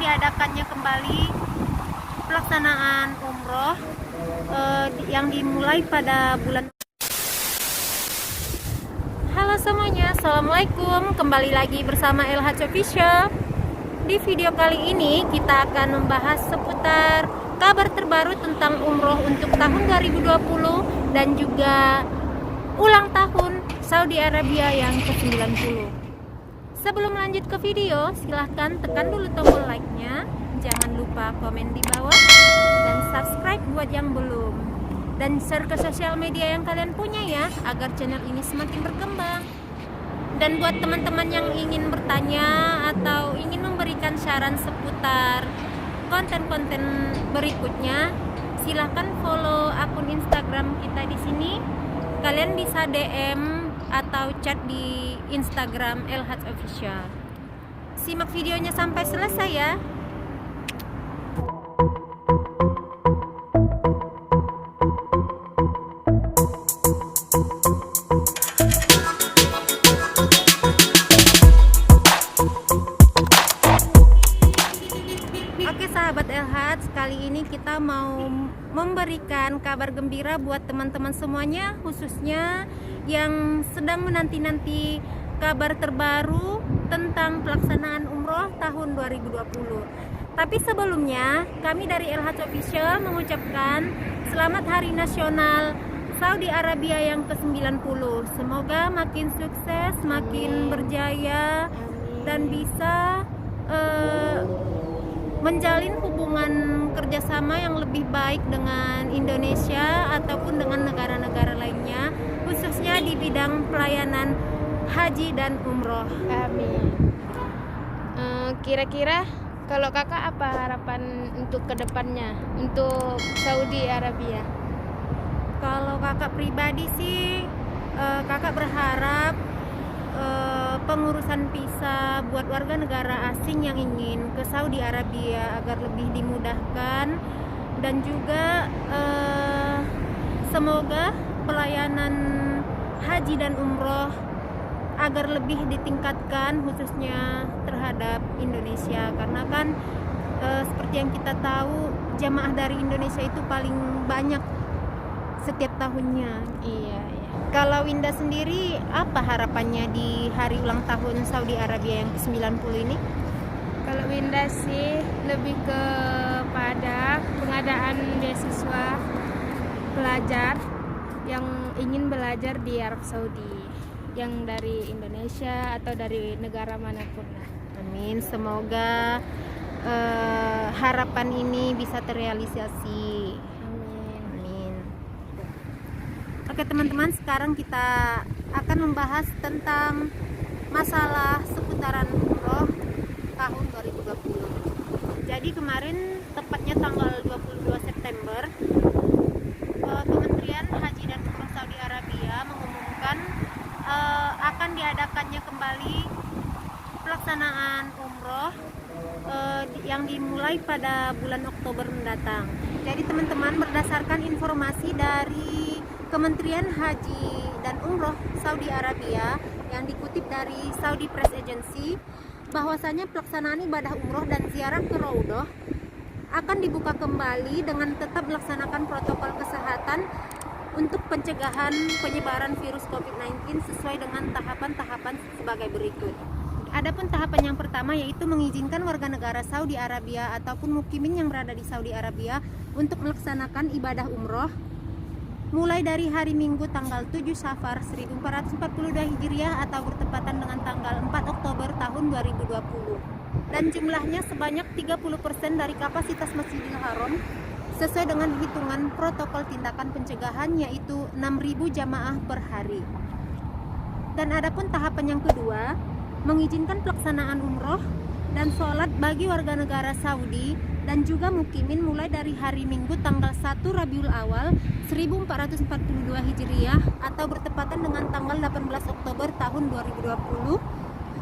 diadakannya kembali pelaksanaan umroh yang dimulai pada bulan. Halo semuanya, assalamualaikum. Kembali lagi bersama LH Official. Di video kali ini kita akan membahas seputar kabar terbaru tentang umroh untuk tahun 2020 dan juga ulang tahun Saudi Arabia yang ke-90. Sebelum lanjut ke video, silahkan tekan dulu tombol like-nya. Jangan lupa komen di bawah dan subscribe buat yang belum. Dan share ke sosial media yang kalian punya ya, agar channel ini semakin berkembang. Dan buat teman-teman yang ingin bertanya atau ingin memberikan saran seputar konten-konten berikutnya, silahkan follow akun Instagram kita di sini. Kalian bisa DM atau chat di Instagram LH Official. Simak videonya sampai selesai ya. Oke sahabat LH, kali ini kita mau memberikan kabar gembira buat teman-teman semuanya, khususnya yang sedang menanti-nanti kabar terbaru tentang pelaksanaan umroh tahun 2020. Tapi sebelumnya, kami dari LH Official mengucapkan selamat Hari Nasional Saudi Arabia yang ke-90. Semoga makin sukses, makin berjaya, dan bisa menjalin hubungan kerjasama yang lebih baik dengan Indonesia ataupun dengan negara-negara lainnya, khususnya di bidang pelayanan haji dan umroh. Amin. Kira-kira kalau kakak apa harapan untuk kedepannya untuk Saudi Arabia? Kalau kakak pribadi sih, kakak berharap pengurusan visa buat warga negara asing yang ingin ke Saudi Arabia agar lebih dimudahkan, dan juga semoga pelayanan haji dan umroh agar lebih ditingkatkan khususnya terhadap Indonesia, karena kan seperti yang kita tahu jamaah dari Indonesia itu paling banyak setiap tahunnya. Iya. Kalau Winda sendiri, apa harapannya di hari ulang tahun Saudi Arabia yang ke-90 ini? Kalau Winda sih lebih kepada pengadaan beasiswa pelajar yang ingin belajar di Arab Saudi, yang dari Indonesia atau dari negara manapun lah. Amin, semoga harapan ini bisa terrealisasi. Oke teman-teman, sekarang kita akan membahas tentang masalah seputaran umroh tahun 2020. Jadi kemarin, tepatnya tanggal 22 September, Kementerian Haji dan Umroh Saudi Arabia mengumumkan akan diadakannya kembali pelaksanaan umroh yang dimulai pada bulan Oktober mendatang. Jadi teman-teman, berdasarkan informasi dari Kementerian Haji dan Umroh Saudi Arabia yang dikutip dari Saudi Press Agency, bahwasanya pelaksanaan ibadah umroh dan ziarah ke Raudhah akan dibuka kembali dengan tetap melaksanakan protokol kesehatan untuk pencegahan penyebaran virus COVID-19 sesuai dengan tahapan-tahapan sebagai berikut. Adapun tahapan yang pertama yaitu mengizinkan warga negara Saudi Arabia ataupun mukimin yang berada di Saudi Arabia untuk melaksanakan ibadah umroh mulai dari hari Minggu tanggal 7 Safar 1442 Hijriah atau bertepatan dengan tanggal 4 Oktober tahun 2020. Dan jumlahnya sebanyak 30% dari kapasitas Masjidil Haram sesuai dengan hitungan protokol tindakan pencegahan, yaitu 6.000 jamaah per hari. Dan adapun tahapan yang kedua, mengizinkan pelaksanaan umroh dan sholat bagi warga negara Saudi dan juga mukimin mulai dari hari Minggu tanggal 1 Rabiul Awal 1442 Hijriah atau bertepatan dengan tanggal 18 Oktober tahun 2020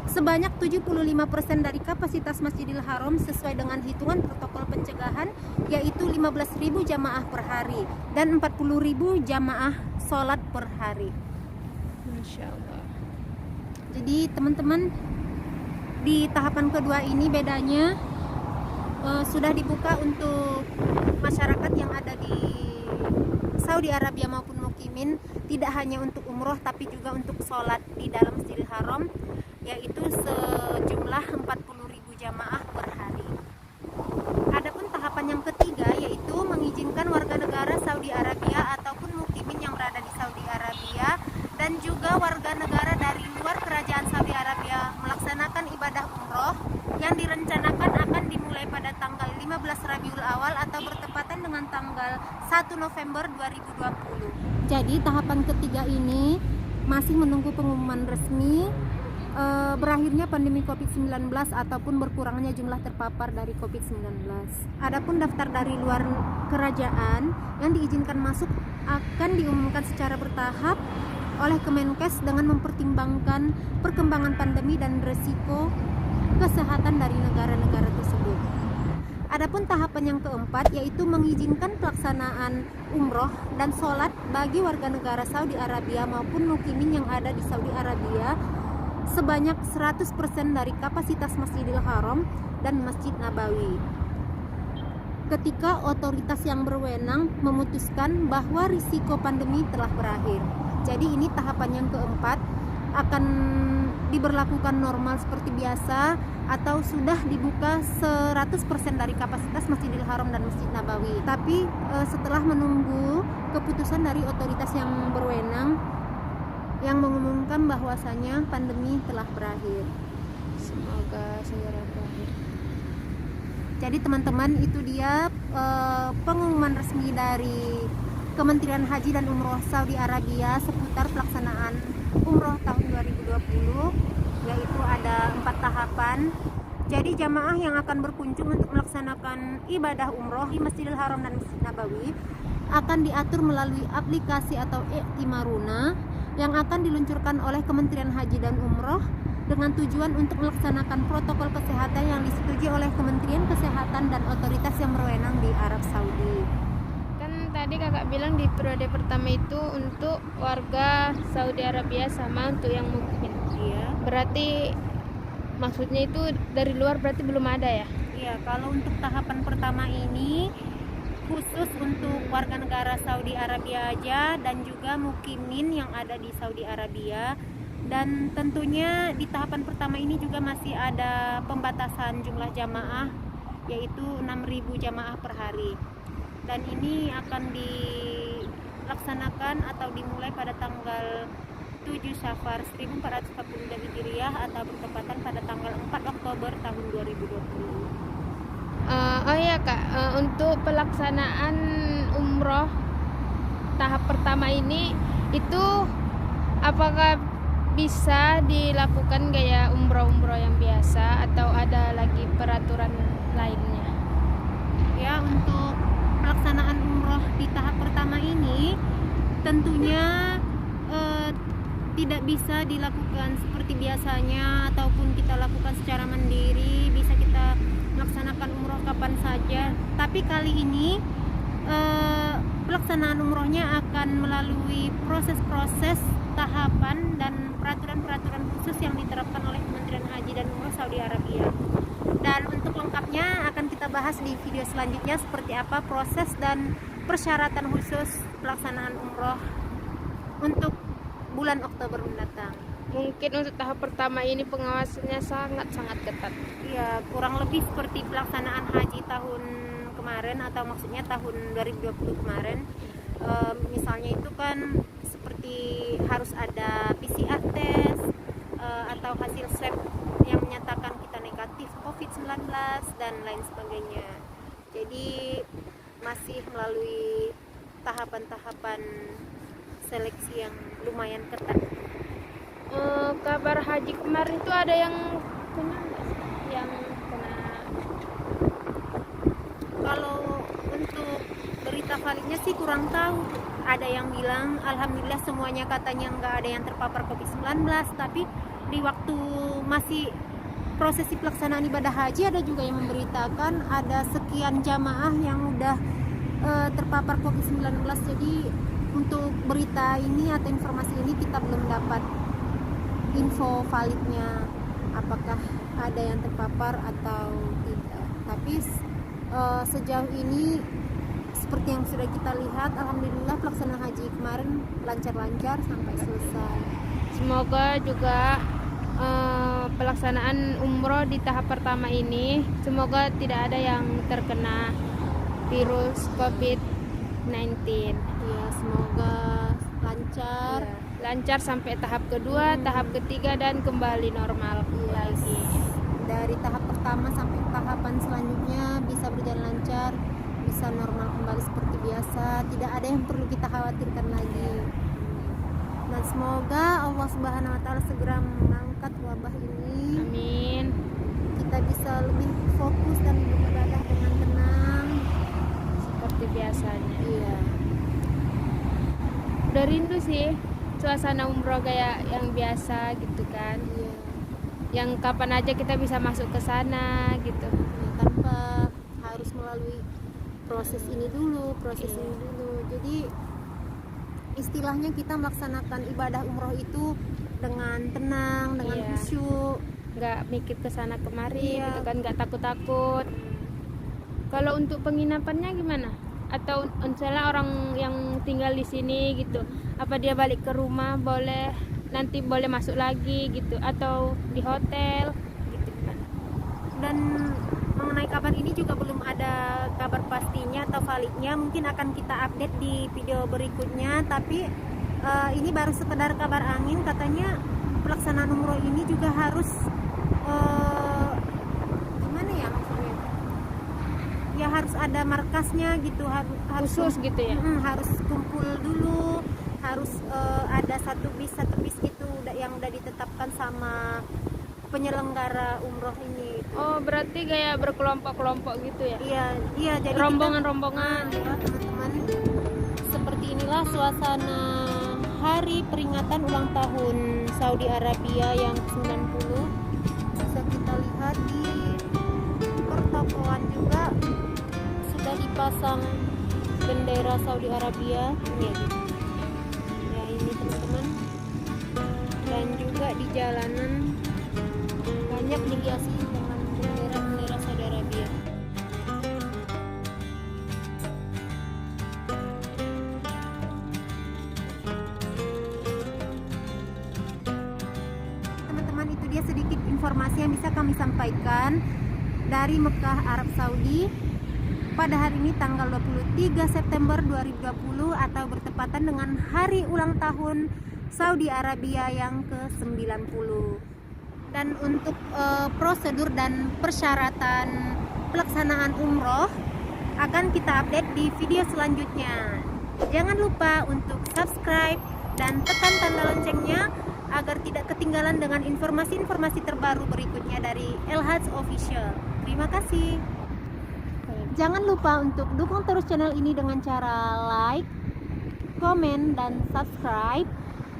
sebanyak 75% dari kapasitas Masjidil Haram sesuai dengan hitungan protokol pencegahan, yaitu 15.000 jamaah per hari dan 40.000 jamaah sholat per hari. Masya Allah. Jadi teman-teman, di tahapan kedua ini bedanya sudah dibuka untuk masyarakat yang ada di Saudi Arabia maupun mukimin, tidak hanya untuk umroh tapi juga untuk sholat di dalam Masjidil Haram, yaitu sejumlah 40.000 jamaah per hari. Adapun tahapan yang ketiga yaitu mengizinkan warga negara Saudi Arabia ataupun mukimin yang berada di Saudi Arabia dan juga warga negara dari luar kerajaan Saudi Arabia melaksanakan ibadah umroh yang direncanakan akan dimulai pada tanggal 15 Rabiul Awal atau bertepatan dengan tanggal 1 November 2020. Jadi tahapan ketiga ini masih menunggu pengumuman resmi berakhirnya pandemi COVID-19 ataupun berkurangnya jumlah terpapar dari COVID-19. Adapun daftar dari luar kerajaan yang diizinkan masuk akan diumumkan secara bertahap oleh Kemenkes dengan mempertimbangkan perkembangan pandemi dan resiko kesehatan dari negara-negara tersebut. Adapun tahapan yang keempat yaitu mengizinkan pelaksanaan umroh dan sholat bagi warga negara Saudi Arabia maupun mukimin yang ada di Saudi Arabia sebanyak 100% dari kapasitas Masjidil Haram dan Masjid Nabawi. Ketika otoritas yang berwenang memutuskan bahwa risiko pandemi telah berakhir. Jadi ini tahapan yang keempat, akan diberlakukan normal seperti biasa atau sudah dibuka 100% dari kapasitas Masjidil Haram dan Masjid Nabawi. Tapi setelah menunggu keputusan dari otoritas yang berwenang yang mengumumkan bahwasanya pandemi telah berakhir. Semoga segera berakhir. Jadi teman-teman, itu dia pengumuman resmi dari Kementerian Haji dan Umroh Saudi Arabia seputar pelaksanaan umroh tahun 2020, yaitu ada 4 tahapan. Jadi jamaah yang akan berkunjung untuk melaksanakan ibadah umroh di Masjidil Haram dan Masjid Nabawi akan diatur melalui aplikasi atau I'timaruna yang akan diluncurkan oleh Kementerian Haji dan Umroh dengan tujuan untuk melaksanakan protokol kesehatan yang disetujui oleh Kementerian Kesehatan dan otoritas yang berwenang di Arab Saudi. Kan tadi kakak bilang di periode pertama itu untuk warga Saudi Arabia sama untuk yang mukim. Iya. Berarti maksudnya itu dari luar berarti belum ada ya? Iya, kalau untuk tahapan pertama ini khusus untuk warga negara Saudi Arabia aja dan juga mukimin yang ada di Saudi Arabia. Dan tentunya di tahapan pertama ini juga masih ada pembatasan jumlah jamaah, yaitu 6.000 jamaah per hari. Dan ini akan dilaksanakan atau dimulai pada tanggal 7 Syafar 1442 Hijriah atau bertepatan pada tanggal 4 Oktober tahun 2020. Oh iya kak, untuk pelaksanaan umroh tahap pertama ini itu apakah bisa dilakukan kayak umroh-umroh yang biasa atau ada lagi peraturan lainnya? Ya, untuk pelaksanaan umroh di tahap pertama ini tentunya tidak bisa dilakukan seperti biasanya ataupun kita lakukan secara mandiri, bisa kita melaksanakan umroh kapan saja. Tapi kali ini pelaksanaan umrohnya akan melalui proses-proses tahapan dan peraturan-peraturan khusus yang diterapkan oleh Kementerian Haji dan Umroh Saudi Arabia. Dan untuk lengkapnya akan kita bahas di video selanjutnya seperti apa proses dan persyaratan khusus pelaksanaan umroh untuk bulan Oktober mendatang. Mungkin untuk tahap pertama ini pengawasannya sangat-sangat ketat. Ya, kurang lebih seperti pelaksanaan haji tahun kemarin atau maksudnya tahun 2020 kemarin. Misalnya itu kan seperti harus ada PCR test atau hasil swab yang menyatakan kita negatif COVID-19 dan lain sebagainya. Jadi masih melalui tahapan-tahapan seleksi yang lumayan ketat. Kabar haji kemarin itu ada yang kena nggak sih? Yang kena. Kalau untuk berita validnya sih kurang tahu. Ada yang bilang alhamdulillah semuanya katanya nggak ada yang terpapar COVID-19, tapi di waktu masih prosesi pelaksanaan ibadah haji ada juga yang memberitakan ada sekian jamaah yang udah terpapar COVID-19. Jadi untuk berita ini atau informasi ini kita belum dapat info validnya apakah ada yang terpapar atau tidak. Tapi sejauh ini seperti yang sudah kita lihat, alhamdulillah pelaksanaan haji kemarin lancar-lancar sampai selesai. Semoga juga pelaksanaan umroh di tahap pertama ini semoga tidak ada yang terkena virus COVID-19. Ya, semoga lancar. Ya, lancar sampai tahap kedua, tahap ketiga dan kembali normal lagi. Dari tahap pertama sampai tahapan selanjutnya bisa berjalan lancar, bisa normal kembali seperti biasa, tidak ada yang perlu kita khawatirkan lagi. Dan semoga Allah Subhanahu wa taala segera mengangkat wabah ini. Amin. Kita bisa lebih fokus dan beribadah dengan tenang Seperti biasanya. iya. Udah rindu sih suasana umroh kayak yang biasa gitu kan. Iya. Yang kapan aja kita bisa masuk ke sana gitu. Ya, tanpa harus melalui proses ini dulu, ini dulu. Jadi istilahnya kita melaksanakan ibadah umroh itu dengan tenang, dengan Iya. khusyuk. Nggak mikir ke sana kemari Iya. gitu kan, nggak takut-takut. Kalau untuk penginapannya gimana? Atau misalnya orang yang tinggal di sini gitu, apa dia balik ke rumah boleh, nanti boleh masuk lagi gitu, atau di hotel gitu kan? Dan mengenai kabar ini juga belum ada kabar pastinya atau validnya, mungkin akan kita update di video berikutnya. Tapi ini baru sekedar kabar angin, katanya pelaksanaan umroh ini juga harus gimana ya maksudnya? Ya harus ada markasnya gitu, harus Khusus gitu ya? harus kumpul dulu, harus ada satu bis gitu yang udah ditetapkan sama penyelenggara umroh ini. Oh, berarti kayak berkelompok-kelompok gitu ya? Iya, jadi Rombongan-rombongan. teman-teman, seperti inilah suasana hari peringatan ulang tahun Saudi Arabia yang ke-90. Bisa kita lihat di pertokoan juga sudah dipasang bendera Saudi Arabia. Ya, ini teman-teman. Dan juga di jalanan banyak dihiasi dengan bendera Saudi Arabia. Teman-teman, itu dia sedikit informasi yang bisa kami sampaikan dari Mekah, Arab Saudi pada hari ini tanggal 23 September 2020 atau bertepatan dengan hari ulang tahun Saudi Arabia yang ke-90. Dan untuk prosedur dan persyaratan pelaksanaan umroh akan kita update di video selanjutnya. Jangan lupa untuk subscribe dan tekan tanda loncengnya agar tidak ketinggalan dengan informasi-informasi terbaru berikutnya dari El-Hajj Official. Terima kasih. Jangan lupa untuk dukung terus channel ini dengan cara like, komen, dan subscribe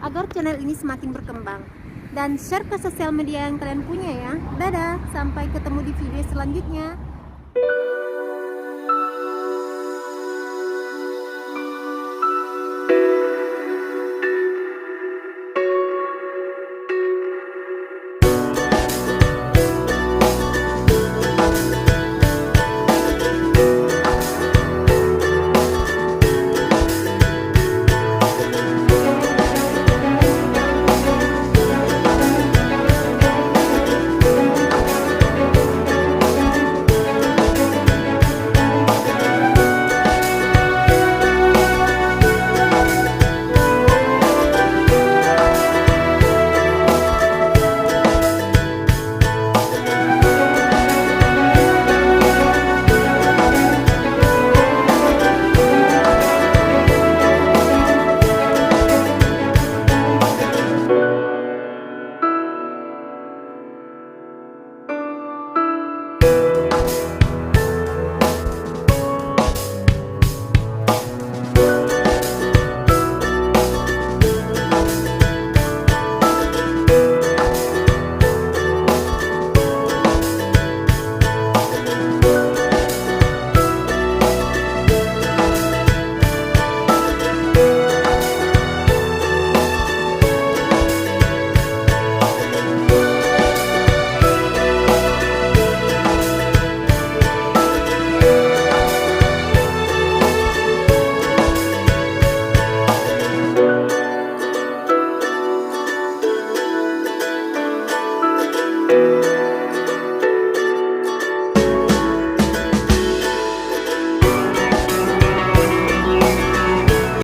agar channel ini semakin berkembang. Dan share ke sosial media yang kalian punya ya. Dadah, sampai ketemu di video selanjutnya.